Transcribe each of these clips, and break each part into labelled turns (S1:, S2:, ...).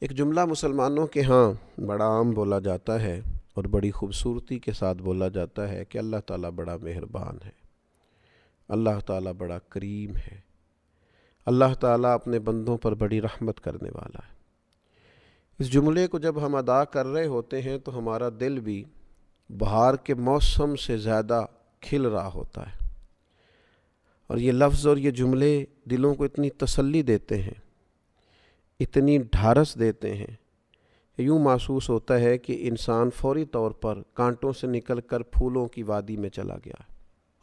S1: ایک جملہ مسلمانوں کے ہاں بڑا عام بولا جاتا ہے اور بڑی خوبصورتی کے ساتھ بولا جاتا ہے کہ اللہ تعالیٰ بڑا مہربان ہے، اللہ تعالیٰ بڑا کریم ہے، اللہ تعالیٰ اپنے بندوں پر بڑی رحمت کرنے والا ہے۔ اس جملے کو جب ہم ادا کر رہے ہوتے ہیں تو ہمارا دل بھی بہار کے موسم سے زیادہ کھل رہا ہوتا ہے، اور یہ لفظ اور یہ جملے دلوں کو اتنی تسلی دیتے ہیں، اتنی ڈھارس دیتے ہیں، یوں محسوس ہوتا ہے کہ انسان فوری طور پر کانٹوں سے نکل کر پھولوں کی وادی میں چلا گیا ہے۔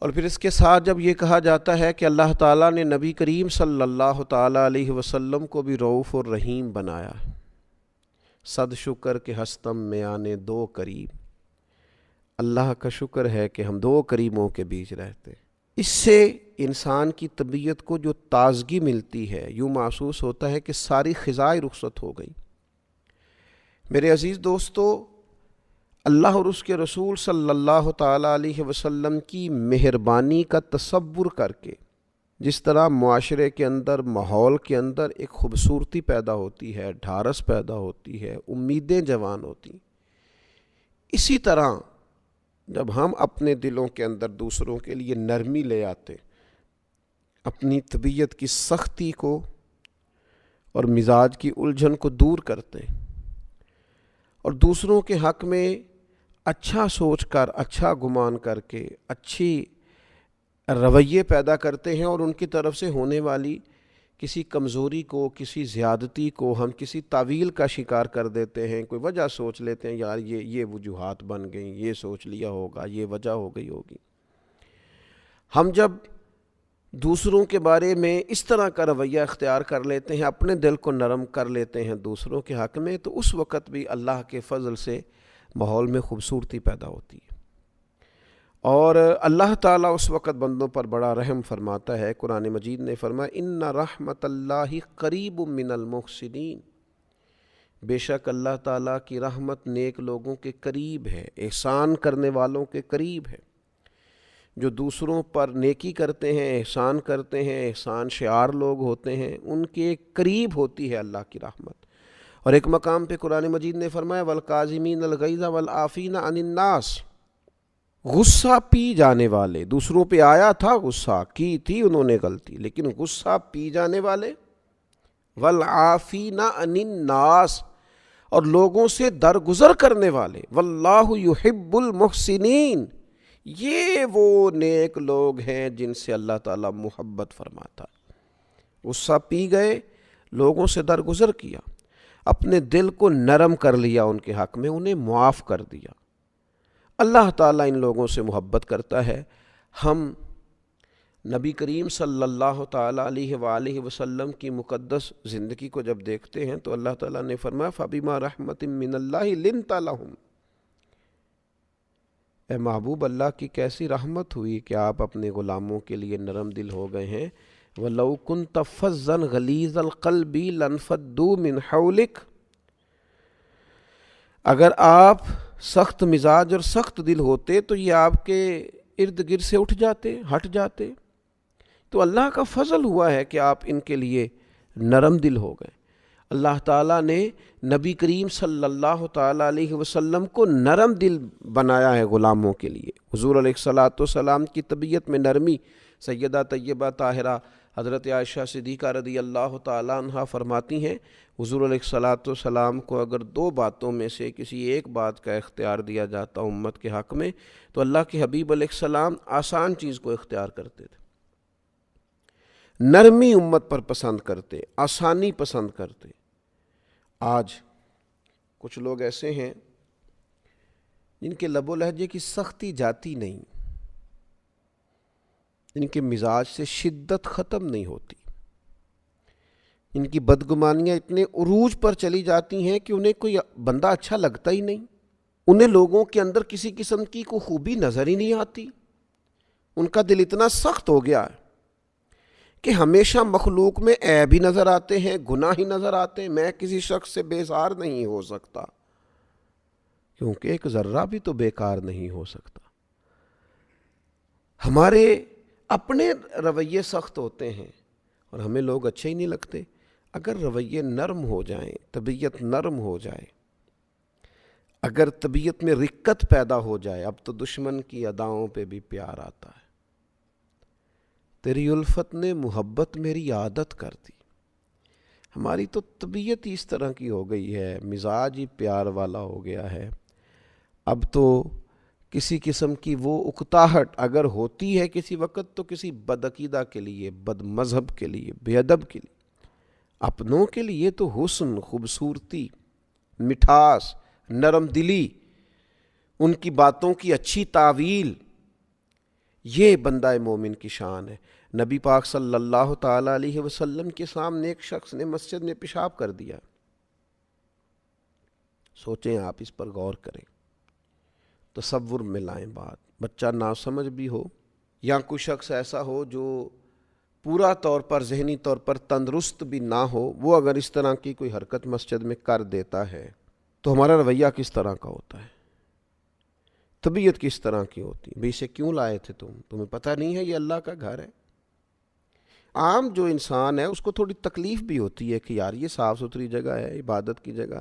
S1: اور پھر اس کے ساتھ جب یہ کہا جاتا ہے کہ اللہ تعالیٰ نے نبی کریم صلی اللہ تعالیٰ علیہ وسلم کو بھی رؤوف اور رحیم بنایا، صد شکر کہ ہستم میں آنے دو کریم، اللہ کا شکر ہے کہ ہم دو کریموں کے بیچ رہتے۔ اس سے انسان کی طبیعت کو جو تازگی ملتی ہے، یوں محسوس ہوتا ہے کہ ساری خزائیں رخصت ہو گئی۔ میرے عزیز دوستو، اللہ اور اس کے رسول صلی اللہ تعالیٰ علیہ وسلم کی مہربانی کا تصور کر کے جس طرح معاشرے کے اندر، ماحول کے اندر ایک خوبصورتی پیدا ہوتی ہے، ڈھارس پیدا ہوتی ہے، امیدیں جوان ہوتی، اسی طرح جب ہم اپنے دلوں کے اندر دوسروں کے لیے نرمی لے آتے، اپنی طبیعت کی سختی کو اور مزاج کی الجھن کو دور کرتے اور دوسروں کے حق میں اچھا سوچ کر، اچھا گمان کر کے اچھی رویے پیدا کرتے ہیں، اور ان کی طرف سے ہونے والی کسی کمزوری کو، کسی زیادتی کو ہم کسی تعویل کا شکار کر دیتے ہیں، کوئی وجہ سوچ لیتے ہیں، یار یہ وجوہات بن گئیں، یہ سوچ لیا ہوگا، یہ وجہ ہو گئی ہوگی۔ ہم جب دوسروں کے بارے میں اس طرح کا رویہ اختیار کر لیتے ہیں، اپنے دل کو نرم کر لیتے ہیں دوسروں کے حق میں، تو اس وقت بھی اللہ کے فضل سے ماحول میں خوبصورتی پیدا ہوتی ہے، اور اللہ تعالیٰ اس وقت بندوں پر بڑا رحم فرماتا ہے۔ قرآن مجید نے فرمایا ان رحمت اللہ قریب من المحسنین، بے شک اللہ تعالیٰ کی رحمت نیک لوگوں کے قریب ہے، احسان کرنے والوں کے قریب ہے، جو دوسروں پر نیکی کرتے ہیں، احسان کرتے ہیں، احسان شعار لوگ ہوتے ہیں، ان کے قریب ہوتی ہے اللہ کی رحمت۔ اور ایک مقام پہ قرآن مجید نے فرمایا والکاظمین الغیظ والعافین عن الناس، غصہ پی جانے والے، دوسروں پہ آیا تھا غصہ، کی تھی انہوں نے غلطی، لیکن غصہ پی جانے والے، والعافین عن الناس، اور لوگوں سے درگزر کرنے والے، واللہ یحب المحسنین، یہ وہ نیک لوگ ہیں جن سے اللہ تعالیٰ محبت فرماتا ہے۔ غصہ پی گئے، لوگوں سے درگزر کیا، اپنے دل کو نرم کر لیا، ان کے حق میں انہیں معاف کر دیا۔ اللہ تعالیٰ ان لوگوں سے محبت کرتا ہے۔ ہم نبی کریم صلی اللہ تعالیٰ علیہ وآلہ وسلم کی مقدس زندگی کو جب دیکھتے ہیں تو اللہ تعالیٰ نے فرمایا فَبِمَا رَحْمَةٍ مِّنَ اللَّهِ لِنْتَ لَهُمْ، اے محبوب، اللہ کی کیسی رحمت ہوئی کہ آپ اپنے غلاموں کے لیے نرم دل ہو گئے ہیں۔ وَلَوْ كُنْتَ فَظًّا غَلِيظَ الْقَلْبِ لَانفَضُّوا مِنْ حَوْلِكَ، اگر آپ سخت مزاج اور سخت دل ہوتے تو یہ آپ کے ارد گرد سے اٹھ جاتے، ہٹ جاتے۔ تو اللہ کا فضل ہوا ہے کہ آپ ان کے لیے نرم دل ہو گئے۔ اللہ تعالیٰ نے نبی کریم صلی اللہ تعالیٰ علیہ وسلم کو نرم دل بنایا ہے غلاموں کے لیے۔ حضور علیہ الصلاۃ والسلام کی طبیعت میں نرمی، سیدہ طیبہ طاہرہ حضرت عائشہ صدیقہ رضی اللہ تعالیٰ عنہا فرماتی ہیں حضور علیہ الصلاۃ والسلام کو اگر دو باتوں میں سے کسی ایک بات کا اختیار دیا جاتا امت کے حق میں تو اللہ کے حبیب علیہ السلام آسان چیز کو اختیار کرتے تھے، نرمی امت پر پسند کرتے، آسانی پسند کرتے۔ آج کچھ لوگ ایسے ہیں جن کے لب و لہجے کی سختی جاتی نہیں، جن کے مزاج سے شدت ختم نہیں ہوتی، ان کی بدگمانیاں اتنے عروج پر چلی جاتی ہیں کہ انہیں کوئی بندہ اچھا لگتا ہی نہیں، انہیں لوگوں کے اندر کسی قسم کی کوئی خوبی نظر ہی نہیں آتی، ان کا دل اتنا سخت ہو گیا ہے کہ ہمیشہ مخلوق میں عیب ہی نظر آتے ہیں، گناہ ہی نظر آتے ہیں۔ میں کسی شخص سے بیزار نہیں ہو سکتا کیونکہ ایک ذرہ بھی تو بیکار نہیں ہو سکتا۔ ہمارے اپنے رویے سخت ہوتے ہیں اور ہمیں لوگ اچھے ہی نہیں لگتے۔ اگر رویے نرم ہو جائیں، طبیعت نرم ہو جائے، اگر طبیعت میں رقت پیدا ہو جائے، اب تو دشمن کی اداؤں پہ بھی پیار آتا ہے۔ تیری الفت نے محبت میری عادت کر دی۔ ہماری تو طبیعت ہی اس طرح کی ہو گئی ہے، مزاج ہی پیار والا ہو گیا ہے۔ اب تو کسی قسم کی وہ اکتاہٹ اگر ہوتی ہے کسی وقت تو کسی بدعقیدہ کے لیے، بد مذہب کے لیے، بے ادب کے لیے۔ اپنوں کے لیے تو حسن، خوبصورتی، مٹھاس، نرم دلی، ان کی باتوں کی اچھی تعویل، یہ بندہ مومن کی شان ہے۔ نبی پاک صلی اللہ تعالی علیہ وسلم کے سامنے ایک شخص نے مسجد میں پیشاب کر دیا۔ سوچیں آپ، اس پر غور کریں، تصور میں لائیں بات۔ بچہ ناسمجھ بھی ہو یا کوئی شخص ایسا ہو جو پورا طور پر ذہنی طور پر تندرست بھی نہ ہو، وہ اگر اس طرح کی کوئی حرکت مسجد میں کر دیتا ہے تو ہمارا رویہ کس طرح کا ہوتا ہے؟ طبیعت کس طرح کی ہوتی ہے؟ بھئی اسے کیوں لائے تھے تمہیں پتہ نہیں ہے یہ اللہ کا گھر ہے؟ عام جو انسان ہے اس کو تھوڑی تکلیف بھی ہوتی ہے کہ یار یہ صاف ستھری جگہ ہے، عبادت کی جگہ،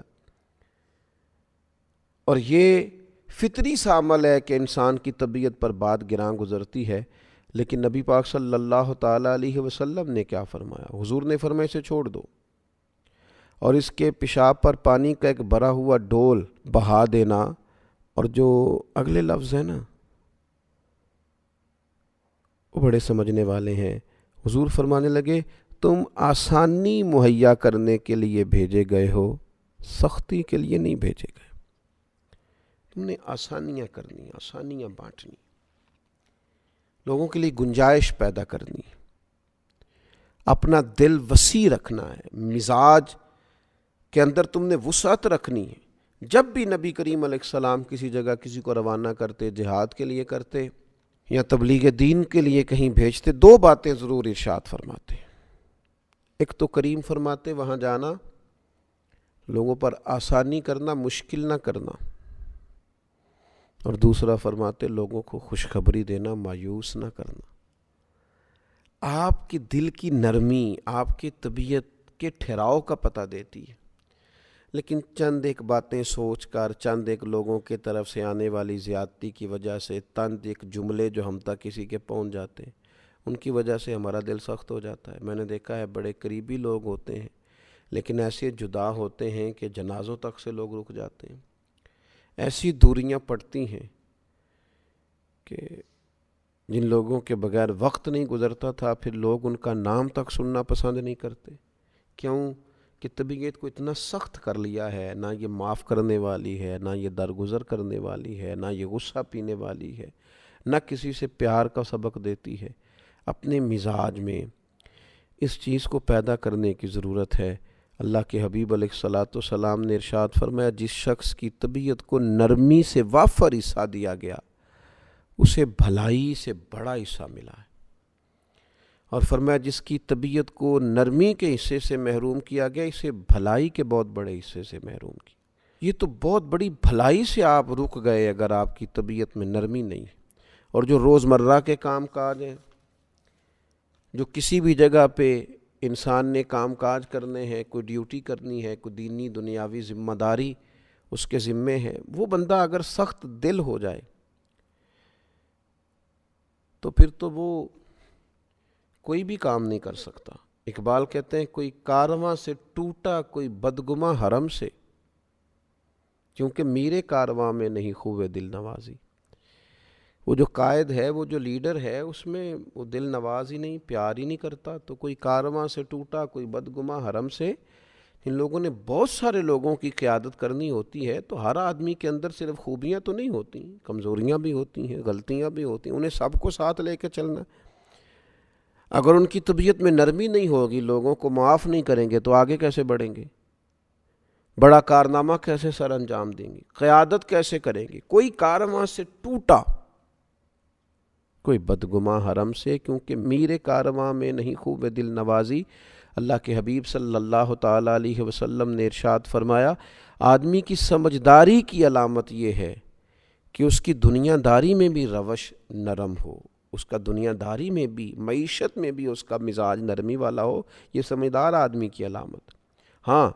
S1: اور یہ فطری سا عمل ہے کہ انسان کی طبیعت پر بات گراں گزرتی ہے۔ لیکن نبی پاک صلی اللہ تعالیٰ علیہ وسلم نے کیا فرمایا؟ حضور نے فرمایا اسے چھوڑ دو، اور اس کے پیشاب پر پانی کا ایک بھرا ہوا ڈول بہا دینا۔ اور جو اگلے لفظ ہیں نا وہ بڑے سمجھنے والے ہیں۔ حضور فرمانے لگے تم آسانی مہیا کرنے کے لیے بھیجے گئے ہو، سختی کے لیے نہیں بھیجے گئے۔ تم نے آسانیاں کرنی، آسانیاں بانٹنی، لوگوں کے لیے گنجائش پیدا کرنی، اپنا دل وسیع رکھنا ہے، مزاج کے اندر تم نے وسعت رکھنی ہے۔ جب بھی نبی کریم علیہ السلام کسی جگہ کسی کو روانہ کرتے، جہاد کے لیے کرتے یا تبلیغ دین کے لیے کہیں بھیجتے، دو باتیں ضرور ارشاد فرماتے۔ ایک تو کریم فرماتے وہاں جانا، لوگوں پر آسانی کرنا، مشکل نہ کرنا، اور دوسرا فرماتے لوگوں کو خوشخبری دینا، مایوس نہ کرنا۔ آپ کی دل کی نرمی آپ کی طبیعت کے ٹھہراؤ کا پتہ دیتی ہے۔ لیکن چند ایک باتیں سوچ کر، چند ایک لوگوں کے طرف سے آنے والی زیادتی کی وجہ سے، چند ایک جملے جو ہم تک کسی کے پہنچ جاتے ہیں، ان کی وجہ سے ہمارا دل سخت ہو جاتا ہے۔ میں نے دیکھا ہے بڑے قریبی لوگ ہوتے ہیں لیکن ایسے جدا ہوتے ہیں کہ جنازوں تک سے لوگ رک جاتے ہیں۔ ایسی دوریاں پڑتی ہیں کہ جن لوگوں کے بغیر وقت نہیں گزرتا تھا، پھر لوگ ان کا نام تک سننا پسند نہیں کرتے۔ کیوں کہ طبیعت کو اتنا سخت کر لیا ہے، نہ یہ معاف کرنے والی ہے، نہ یہ درگزر کرنے والی ہے، نہ یہ غصہ پینے والی ہے، نہ کسی سے پیار کا سبق دیتی ہے۔ اپنے مزاج میں اس چیز کو پیدا کرنے کی ضرورت ہے۔ اللہ کے حبیب علیہ الصلاۃ والسلام نے ارشاد فرمایا جس شخص کی طبیعت کو نرمی سے وافر حصہ دیا گیا اسے بھلائی سے بڑا حصہ ملا ہے، اور فرمایا جس کی طبیعت کو نرمی کے حصے سے محروم کیا گیا اسے بھلائی کے بہت بڑے حصے سے محروم کیا۔ یہ تو بہت بڑی بھلائی سے آپ رک گئے اگر آپ کی طبیعت میں نرمی نہیں ہے۔ اور جو روزمرہ کے کام کاج ہیں، جو کسی بھی جگہ پہ انسان نے کام کاج کرنے ہیں، کوئی ڈیوٹی کرنی ہے، کوئی دینی دنیاوی ذمہ داری اس کے ذمے ہے، وہ بندہ اگر سخت دل ہو جائے تو پھر تو وہ کوئی بھی کام نہیں کر سکتا۔ اقبال کہتے ہیں کوئی کارواں سے ٹوٹا کوئی بدگماں حرم سے، کیونکہ میرے کارواں میں نہیں خوب دل نوازی۔ وہ جو قائد ہے، وہ جو لیڈر ہے، اس میں وہ دل نواز ہی نہیں، پیار ہی نہیں کرتا۔ تو کوئی کارواں سے ٹوٹا کوئی بدگماں حرم سے، ان لوگوں نے بہت سارے لوگوں کی قیادت کرنی ہوتی ہے تو ہر آدمی کے اندر صرف خوبیاں تو نہیں ہوتی، کمزوریاں بھی ہوتی ہیں، غلطیاں بھی ہوتی ہیں، انہیں سب کو ساتھ لے کے چلنا۔ اگر ان کی طبیعت میں نرمی نہیں ہوگی، لوگوں کو معاف نہیں کریں گے تو آگے کیسے بڑھیں گے؟ بڑا کارنامہ کیسے سر انجام دیں گے؟ قیادت کیسے کریں گے؟ کوئی کارواں سے ٹوٹا کوئی بدگماں حرم سے، کیونکہ میرے کارواں میں نہیں خوب دل نوازی۔ اللہ کے حبیب صلی اللہ تعالیٰ علیہ وسلم نے ارشاد فرمایا آدمی کی سمجھداری کی علامت یہ ہے کہ اس کی دنیا داری میں بھی روش نرم ہو، اس کا دنیا داری میں بھی، معیشت میں بھی اس کا مزاج نرمی والا ہو، یہ سمجھدار آدمی کی علامت۔ ہاں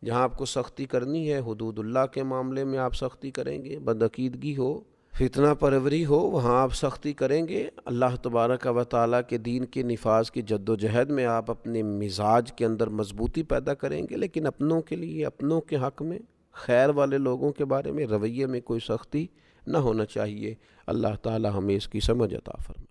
S1: جہاں آپ کو سختی کرنی ہے، حدود اللہ کے معاملے میں آپ سختی کریں گے، بدعقیدگی ہو، فتنہ پروری ہو، وہاں آپ سختی کریں گے، اللہ تبارک و تعالیٰ کے دین کے نفاذ کی جد و جہد میں آپ اپنے مزاج کے اندر مضبوطی پیدا کریں گے، لیکن اپنوں کے لیے، اپنوں کے حق میں، خیر والے لوگوں کے بارے میں رویے میں کوئی سختی نہ ہونا چاہیے۔ اللہ تعالیٰ ہمیں اس کی سمجھ عطا فرمائے۔